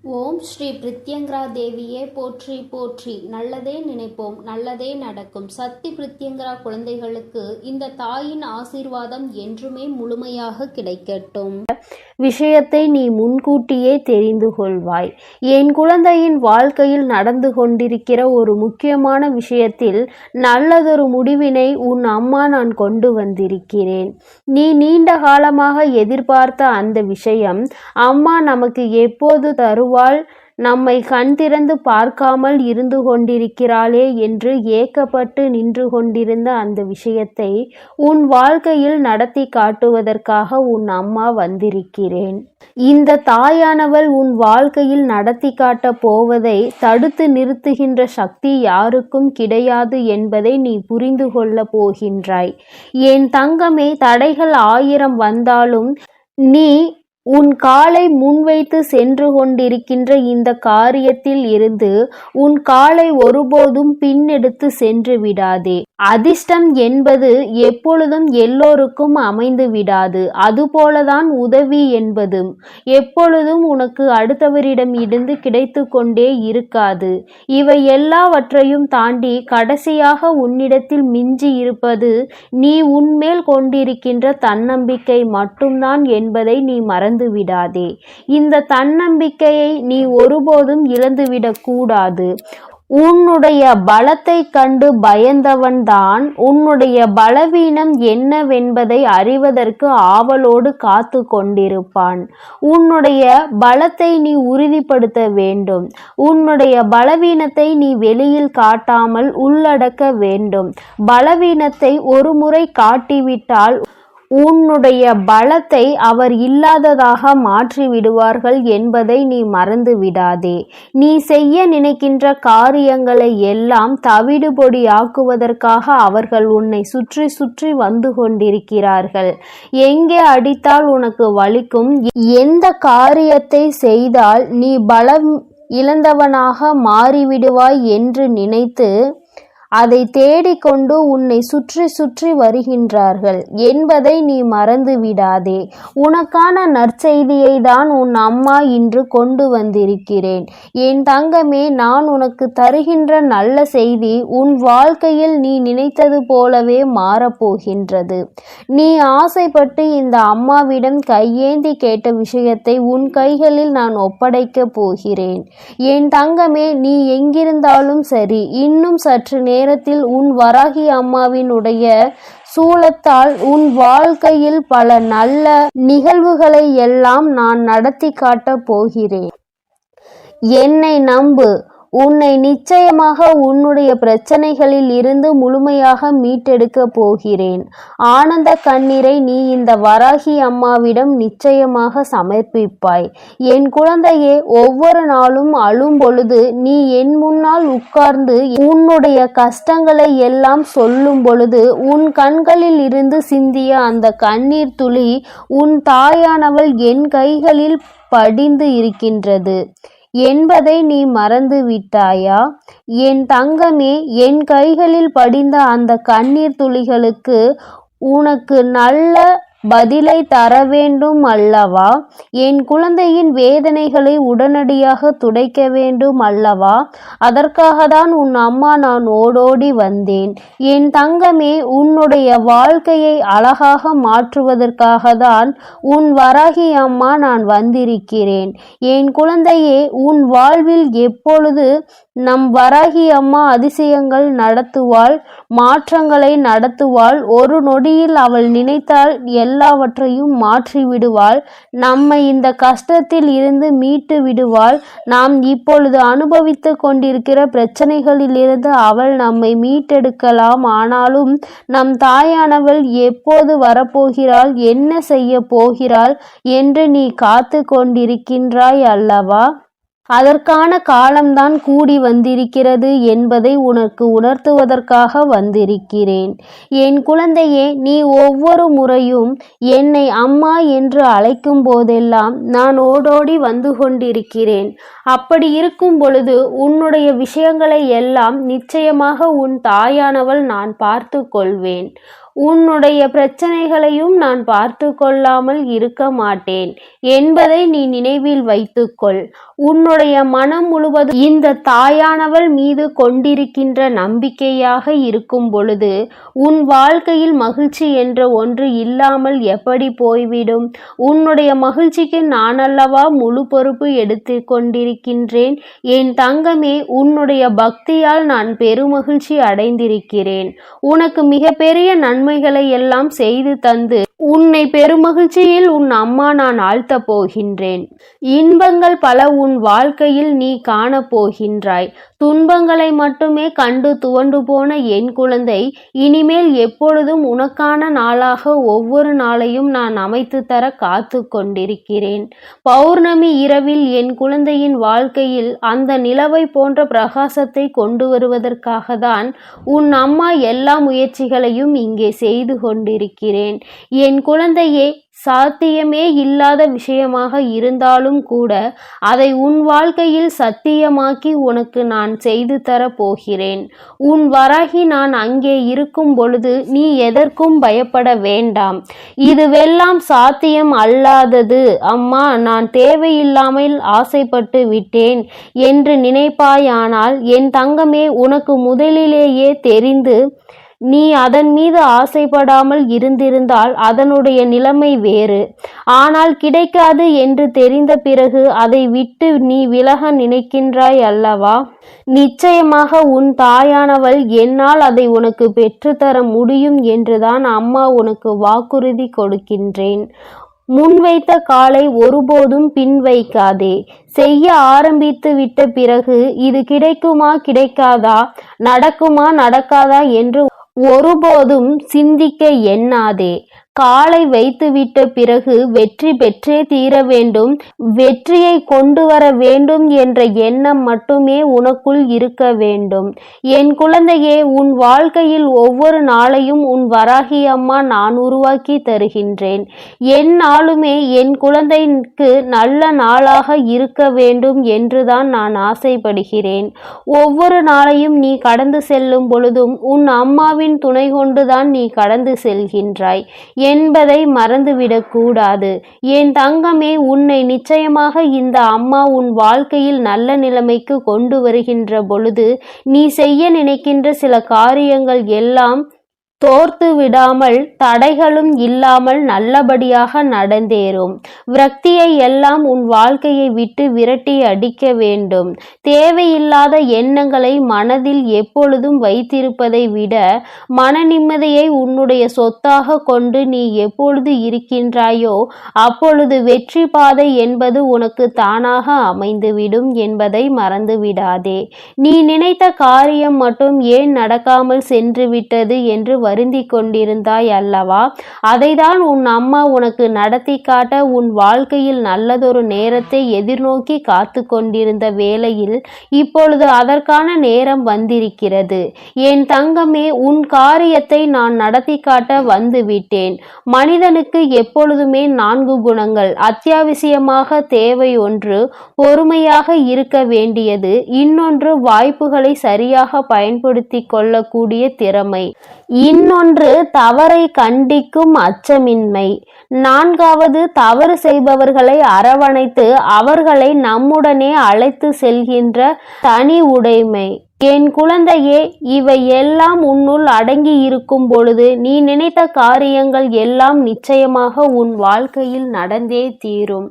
ஓம் ஸ்ரீ பிரித்யங்கரா தேவியே போற்றி போற்றி. நல்லதே நினைப்போம், நல்லதே நடக்கும். சக்தி பிரித்யங்கரா குழந்தைகளுக்கு இந்த தாயின் ஆசீர்வாதம் என்றுமே முழுமையாக கிடைக்கட்டும். விஷயத்தை நீ முன்கூட்டியே தெரிந்து கொள்வாய். என் குழந்தையின் வாழ்க்கையில் நடந்து கொண்டிருக்கிற ஒரு முக்கியமான விஷயத்தில் நல்லதொரு முடிவினை உன் அம்மா நான் கொண்டு வந்திருக்கிறேன். நீ நீண்ட காலமாக எதிர்பார்த்த அந்த விஷயம் அம்மா நமக்கு எப்போது தருவாள், நம்மை கண் திறந்து பார்க்காமல் இருந்து கொண்டிருக்கிறாளே என்று ஏக்கப்பட்டு நின்று கொண்டிருந்த அந்த விஷயத்தை உன் வாழ்க்கையில் நடத்தி காட்டுவதற்காக உன் அம்மா வந்திருக்கிறேன். இந்த தாயானவள் உன் வாழ்க்கையில் நடத்தி காட்டப் போவதை தடுத்து நிறுத்துகின்ற சக்தி யாருக்கும் கிடையாது என்பதை நீ புரிந்து கொள்ள போகின்றாய். என் தங்கமே, தடைகள் 1000 வந்தாலும் நீ உன் காலை முன்வைத்து சென்று கொண்டிருக்கின்ற இந்த காரியத்தில் இருந்து உன் காலை ஒருபோதும் பின்னெடுத்து சென்று விடாதே. அதிர்ஷ்டம் என்பது எப்பொழுதும் எல்லோருக்கும் அமைந்து விடாது. அதுபோலதான் உதவி என்பதும் எப்பொழுதும் உனக்கு அடுத்தவரிடம் இருந்து கிடைத்து கொண்டே இருக்காது. இவை எல்லாவற்றையும் தாண்டி கடைசியாக உன்னிடத்தில் மிஞ்சி இருப்பது நீ உன்மேல் கொண்டிருக்கின்ற தன்னம்பிக்கை மட்டும்தான் என்பதை நீ விடாதே. இந்த தன்னம்பிக்கையை நீ ஒருபோதும் இழந்துவிடக் கூடாது. உன்னுடைய பலத்தை கண்டு பயந்தவன்தான் உன்னுடைய பலவீனம் என்னவென்பதை அறிவதற்கு ஆவலோடு காத்து கொண்டிருப்பான். உன்னுடைய பலத்தை நீ உறுதிப்படுத்த வேண்டும். உன்னுடைய பலவீனத்தை நீ வெளியில் காட்டாமல் உள்ளடக்க வேண்டும். பலவீனத்தை ஒரு முறை காட்டிவிட்டால் உன்னுடைய பலத்தை அவர் இல்லாததாக மாற்றி விடுவார்கள் என்பதை நீ மறந்து விடாதே. நீ செய்ய நினைக்கின்ற காரியங்களை எல்லாம் தவிடுபொடி ஆக்குவதற்காக அவர்கள் உன்னை சுற்றி சுற்றி வந்து கொண்டிருக்கிறார்கள். எங்கே அடித்தால் உனக்கு வலிக்கும், எந்த காரியத்தை செய்தால் நீ பலம் இழந்தவனாக மாறிவிடுவாய் என்று நினைத்து அதை தேடிக்கொண்டு உன்னை சுற்றி சுற்றி வருகின்றார்கள் என்பதை நீ மறந்து விடாதே. உனக்கான நற்செய்தியை தான் உன் அம்மா இன்று கொண்டு வந்திருக்கிறேன். என் தங்கமே, நான் உனக்கு தருகின்ற நல்ல செய்தி உன் வாழ்க்கையில் நீ நினைத்தது போலவே மாறப்போகின்றது. நீ ஆசைப்பட்டு இந்த அம்மாவிடம் கையேந்தி கேட்ட விஷயத்தை உன் கைகளில் நான் ஒப்படைக்கப் போகிறேன். என் தங்கமே, நீ எங்கிருந்தாலும் சரி, இன்னும் சற்று நேரத்தில் உன் வராகி அம்மாவினுடைய சூலத்தால் உன் வாழ்க்கையில் பல நல்ல நிகழ்வுகளை எல்லாம் நான் நடத்தி காட்டப் போகிறேன். என்னை நம்பு. உன்னை நிச்சயமாக உன்னுடைய பிரச்சனைகளில் இருந்து முழுமையாக மீட்டெடுக்க போகிறேன். ஆனந்த கண்ணீரை நீ இந்த வராகி அம்மாவிடம் நிச்சயமாக சமர்ப்பிப்பாய். என் குழந்தையே, ஒவ்வொரு நாளும் அழும் பொழுது நீ என் முன்னால் உட்கார்ந்து உன்னுடைய கஷ்டங்களை எல்லாம் சொல்லும் பொழுது உன் கண்களில் இருந்து சிந்திய அந்த கண்ணீர் துளி உன் தாயானவள் என் கைகளில் படிந்து இருக்கின்றது என்பதை நீ மறந்து விட்டாயா? என் தங்கமே, என் கைகளில் படிந்த அந்த கண்ணீர் துளிகளுக்கு உனக்கு நல்ல பதிலை தர வேண்டும் அல்லவா? என் குழந்தையின் வேதனைகளை உடனடியாக துடைக்க வேண்டும் அல்லவா? அதற்காக தான் உன் அம்மா நான் ஓடோடி வந்தேன். என் தங்கமே, உன்னுடைய வாழ்க்கையை அழகாக மாற்றுவதற்காக தான் உன் வராகி அம்மா நான் வந்திருக்கிறேன். என் குழந்தையே, உன் வாழ்வில் எப்பொழுது நம் வராகி அம்மா அதிசயங்கள் நடத்துவாள், மாற்றங்களை நடத்துவாள். ஒரு நொடியில் அவள் நினைத்தால் எல்லாவற்றையும் மாற்றி விடுவாள். நம்மை இந்த கஷ்டத்தில் இருந்து மீட்டு விடுவாள். நாம் இப்பொழுது அனுபவித்து கொண்டிருக்கிற பிரச்சனைகளில் இருந்து அவள் நம்மை மீட்டெடுக்கலாம். ஆனாலும் நம் தாயானவள் எப்போது வரப்போகிறாள், என்ன செய்ய போகிறாள் என்று நீ காத்து கொண்டிருக்கின்றாய் அல்லவா? அதற்கான காலம்தான் கூடி வந்திருக்கிறது என்பதை உனக்கு உணர்த்துவதற்காக வந்திருக்கிறேன். என் குழந்தையே, நீ ஒவ்வொரு முறையும் என்னை அம்மா என்று அழைக்கும் போதெல்லாம் நான் ஓடோடி வந்து கொண்டிருக்கிறேன். அப்படி இருக்கும் பொழுது உன்னுடைய விஷயங்களை எல்லாம் நிச்சயமாக உன் தாயானவள் நான் பார்த்து கொள்வேன். உன்னுடைய பிரச்சனைகளையும் நான் பார்த்து கொள்ளாமல் இருக்க மாட்டேன் என்பதை நீ நினைவில் வைத்துக்கொள். உன்னுடைய மனம் முழுவதும் இந்த தாயானவள் மீது கொண்டிருக்கின்ற நம்பிக்கையாக இருக்கும் பொழுது உன் வாழ்க்கையில் மகிழ்ச்சி என்ற ஒன்று இல்லாமல் எப்படி போய்விடும்? உன்னுடைய மகிழ்ச்சிக்கு நான் அல்லவா முழு பொறுப்பு எடுத்து கொண்டிருக்கின்றேன். என் தங்கமே, உன்னுடைய பக்தியால் நான் பெருமகிழ்ச்சி அடைந்திருக்கிறேன். உனக்கு மிகப்பெரிய நன்மைகளை எல்லாம் செய்து தந்து உன்னை பெருமகிழ்ச்சியில் உன் அம்மா நான் ஆழ்த்தப் போகின்றேன். இன்பங்கள் பல உன் வாழ்க்கையில் நீ காணப் போகின்றாய். துன்பங்களை மட்டுமே கண்டு துவண்டு போன என் குழந்தை, இனிமேல் எப்பொழுதும் உனக்கான நாளாக ஒவ்வொரு நாளையும் நான் அமைத்து தர காத்து கொண்டிருக்கிறேன். பௌர்ணமி இரவில் என் குழந்தையின் வாழ்க்கையில் அந்த நிலவை போன்ற பிரகாசத்தை கொண்டு வருவதற்காக தான் உன் அம்மா எல்லா முயற்சிகளையும் இங்கே செய்து கொண்டிருக்கிறேன். என் குழந்தையே, சாத்தியமே இல்லாத விஷயமாக இருந்தாலும் கூட அதை உன் வாழ்க்கையில் சத்தியமாக்கி உனக்கு நான் செய்து தர போகிறேன். உன் வராகி நான் அங்கே இருக்கும் பொழுது நீ எதற்கும் பயப்பட வேண்டாம். இதுவெல்லாம் சாத்தியம் அல்லாதது அம்மா, நான் தேவையில்லாமல் ஆசைப்பட்டு விட்டேன் என்று நினைப்பாயானால் என் தங்கமே, உனக்கு முதலிலேயே தெரிந்து நீ அதன் மீது ஆசைப்படாமல் இருந்திருந்தால் அதனுடைய நிலைமை வேறு. ஆனால் கிடைக்காது என்று தெரிந்த பிறகு அதை விட்டு நீ விலக நினைக்கின்றாய் அல்லவா? நிச்சயமாக உன் தாயானவள் என்னால் அதை உனக்கு பெற்றுத்தர முடியும் என்றுதான் அம்மா உனக்கு வாக்குறுதி கொடுக்கின்றேன். முன்வைத்த காலை ஒருபோதும் பின் வைக்காதே. செய்ய ஆரம்பித்து விட்ட பிறகு இது கிடைக்குமா கிடைக்காதா, நடக்குமா நடக்காதா என்று ஒருபோதும் சிந்திக்க எண்ணாதே. காலை வைத்துவிட்ட பிறகு வெற்றி பெற்றே தீர வேண்டும், வெற்றியை கொண்டு வர வேண்டும் என்ற எண்ணம் மட்டுமே உனக்குள் இருக்க வேண்டும். என் குழந்தையே, உன் வாழ்க்கையில் ஒவ்வொரு நாளையும் உன் வராகி அம்மா நான் உருவாக்கி தருகின்றேன். எந்நாளுமே என் குழந்தைக்கு நல்ல நாளாக இருக்க வேண்டும் என்றுதான் நான் ஆசைப்படுகிறேன். ஒவ்வொரு நாளையும் நீ கடந்து செல்லும் பொழுதும் உன் அம்மாவின் துணை கொண்டுதான் நீ கடந்து செல்கின்றாய் என்பதை மறந்துவிடக் கூடாது. என் தங்கமே, உன்னை நிச்சயமாக இந்த அம்மா உன் வாழ்க்கையில் நல்ல நிலைமைக்கு கொண்டு வருகின்ற பொழுது நீ செய்ய நினைக்கின்ற சில காரியங்கள் எல்லாம் தோர்த்து விடாமல் தடைகளும் இல்லாமல் நல்லபடியாக நடந்தேறும். விரக்தியை எல்லாம் உன் வாழ்க்கையை விட்டு விரட்டி அடிக்க வேண்டும். தேவையில்லாத எண்ணங்களை மனதில் எப்பொழுதும் வைத்திருப்பதை விட மன நிம்மதியை உன்னுடைய சொத்தாக கொண்டு நீ எப்பொழுது இருக்கின்றாயோ அப்பொழுது வெற்றி பாதை என்பது உனக்கு தானாக அமைந்துவிடும் என்பதை மறந்து விடாதே. நீ நினைத்த காரியம் மட்டும் ஏன் நடக்காமல் சென்று விட்டது என்று வருந்தி கொண்டிருந்தாய் அல்லவா? அதைதான் உன் அம்மா உனக்கு நடத்தி காட்ட உன் வாழ்க்கையில் நல்லதொரு நேரத்தை எதிர்நோக்கி காத்து கொண்டிருந்த வேளையில் இப்பொழுது அதற்கான நேரம் வந்திருக்கிறது. என் தங்கமே, உன் காரியத்தை நான் நடத்தி காட்ட வந்துவிட்டேன். மனிதனுக்கு எப்பொழுதுமே 4 குணங்கள் அத்தியாவசியமாக தேவை. ஒன்று பொறுமையாக இருக்க வேண்டியது, இன்னொன்று வாய்ப்புகளை சரியாக பயன்படுத்தி கொள்ளக்கூடிய திறமை, இன்னொன்று தவறை கண்டிக்கும் அச்சமின்மை, 4வது தவறு செய்பவர்களை அரவணைத்து அவர்களை நம்முடனே அழைத்து செல்கின்ற தனி உடைமை. என் குழந்தையே, இவை எல்லாம் உன்னுள் அடங்கி இருக்கும் பொழுது நீ நினைத்த காரியங்கள் எல்லாம் நிச்சயமாக உன் வாழ்க்கையில் நடந்தே தீரும்.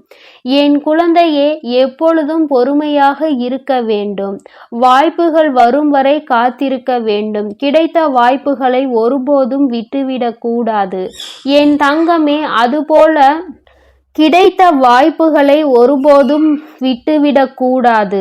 என் குழந்தையே, எப்பொழுதும் பொறுமையாக இருக்க வேண்டும். வாய்ப்புகள் வரும் வரை காத்திருக்க வேண்டும். கிடைத்த வாய்ப்புகளை ஒருபோதும் விட்டுவிடக் கூடாது. என் தங்கமே, அதுபோல கிடைத்த வாய்ப்புகளை ஒருபோதும் விட்டுவிடக்கூடாது.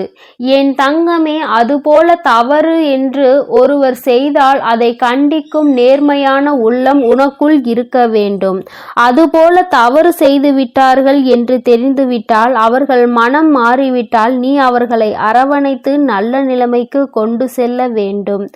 என் தங்கமே, அதுபோல தவறு என்று ஒருவர் செய்தால் அதை கண்டிக்கும் நேர்மையான உள்ளம் உனக்குள் இருக்க வேண்டும். அதுபோல தவறு செய்துவிட்டார்கள் என்று தெரிந்துவிட்டால், அவர்கள் மனம் மாறிவிட்டால் நீ அவர்களை அரவணைத்து நல்ல நிலைமைக்கு கொண்டு செல்ல வேண்டும்.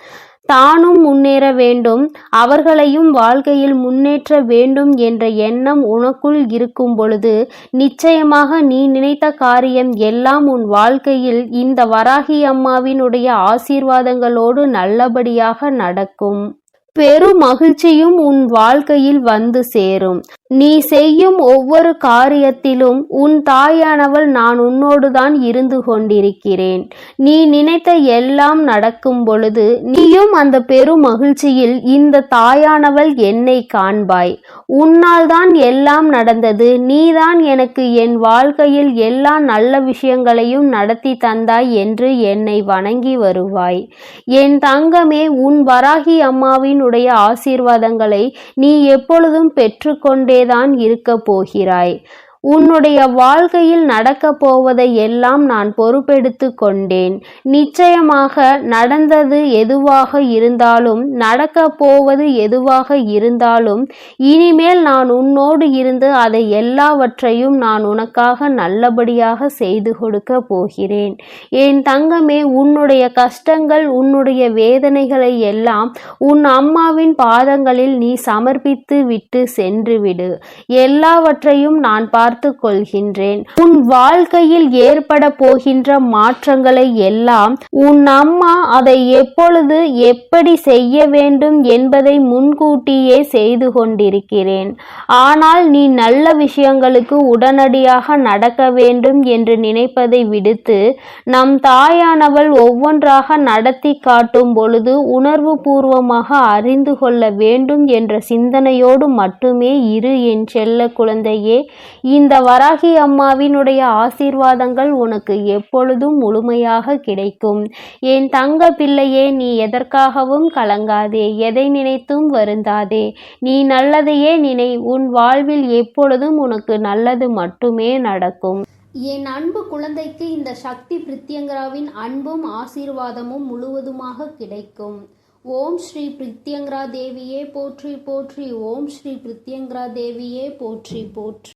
தானும் முன்னேற வேண்டும், அவர்களையும் வாழ்க்கையில் முன்னேற்ற வேண்டும் என்ற எண்ணம் உனக்குள் இருக்கும் பொழுது நிச்சயமாக நீ நினைத்த காரியம் எல்லாம் உன் வாழ்க்கையில் இந்த வராகி அம்மாவினுடைய ஆசீர்வாதங்களோடு நல்லபடியாக நடக்கும். பெரும் மகிழ்ச்சியும் உன் வாழ்க்கையில் வந்து சேரும். நீ செய்யும் ஒவ்வொரு காரியத்திலும் உன் தாயானவள் நான் உன்னோடுதான் இருந்து கொண்டிருக்கிறேன். நீ நினைத்த எல்லாம் நடக்கும் பொழுது நீயும் அந்த பெரும் மகிழ்ச்சியில் இந்த தாயானவள் என்னை காண்பாய். உன்னால் தான் எல்லாம் நடந்தது. நீதான் எனக்கு என் வாழ்க்கையில் எல்லா நல்ல விஷயங்களையும் நடத்தி தந்தாய் என்று என்னை வணங்கி வருவாய். என் தங்கமே, உன் வராகி அம்மாவின் ஆசீர்வாதங்களை நீ எப்பொழுதும் பெற்றுக்கொண்டேதான் இருக்க போகிறாய். உன்னுடைய வாழ்க்கையில் நடக்கப் போவதை எல்லாம் நான் பொறுப்பெடுத்து கொண்டேன். நிச்சயமாக நடந்தது எதுவாக இருந்தாலும், நடக்கப் போவது எதுவாக இருந்தாலும், இனிமேல் நான் உன்னோடு இருந்து அதை எல்லாவற்றையும் நான் உனக்காக நல்லபடியாக செய்து கொடுக்க போகிறேன். என் தங்கமே, உன்னுடைய கஷ்டங்கள், உன்னுடைய வேதனைகளை எல்லாம் உன் அம்மாவின் பாதங்களில் நீ சமர்ப்பித்து விட்டு சென்றுவிடு. எல்லாவற்றையும் நான் பார்த்து கொள்கின்றேன். உன் வாழ்க்கையில் ஏற்பட போகின்ற மாற்றங்களை எல்லாம் உன் அம்மா அதை எப்பொழுது எப்படி செய்ய வேண்டும் என்பதை முன்கூட்டியே செய்து கொண்டிருக்கிறேன். ஆனால் நீ நல்ல விஷயங்களுக்கு உடனடியாக நடக்க வேண்டும் என்று நினைப்பதை விடுத்து நம் தாயானவள் ஒவ்வொன்றாக நடத்தி காட்டும் பொழுது உணர்வு பூர்வமாக அறிந்து கொள்ள வேண்டும் என்ற சிந்தனையோடு மட்டுமே இரு என் செல்ல குழந்தையே. இந்த வராகி அம்மாவினுடைய ஆசீர்வாதங்கள் உனக்கு எப்பொழுதும் முழுமையாக கிடைக்கும். என் தங்க பிள்ளையே, நீ எதற்காகவும் கலங்காதே, எதை நினைத்தும் வருந்தாதே. நீ நல்லதையே நினை. உன் வாழ்வில் எப்பொழுதும் உனக்கு நல்லது மட்டுமே நடக்கும். என் அன்பு குழந்தைக்கு இந்த சக்தி பிரித்யங்கராவின் அன்பும் ஆசீர்வாதமும் முழுவதுமாக கிடைக்கும். ஓம் ஸ்ரீ பிரித்யங்கரா தேவியே போற்றி போற்றி. ஓம் ஸ்ரீ பிரித்யங்கரா தேவியே போற்றி போற்றி.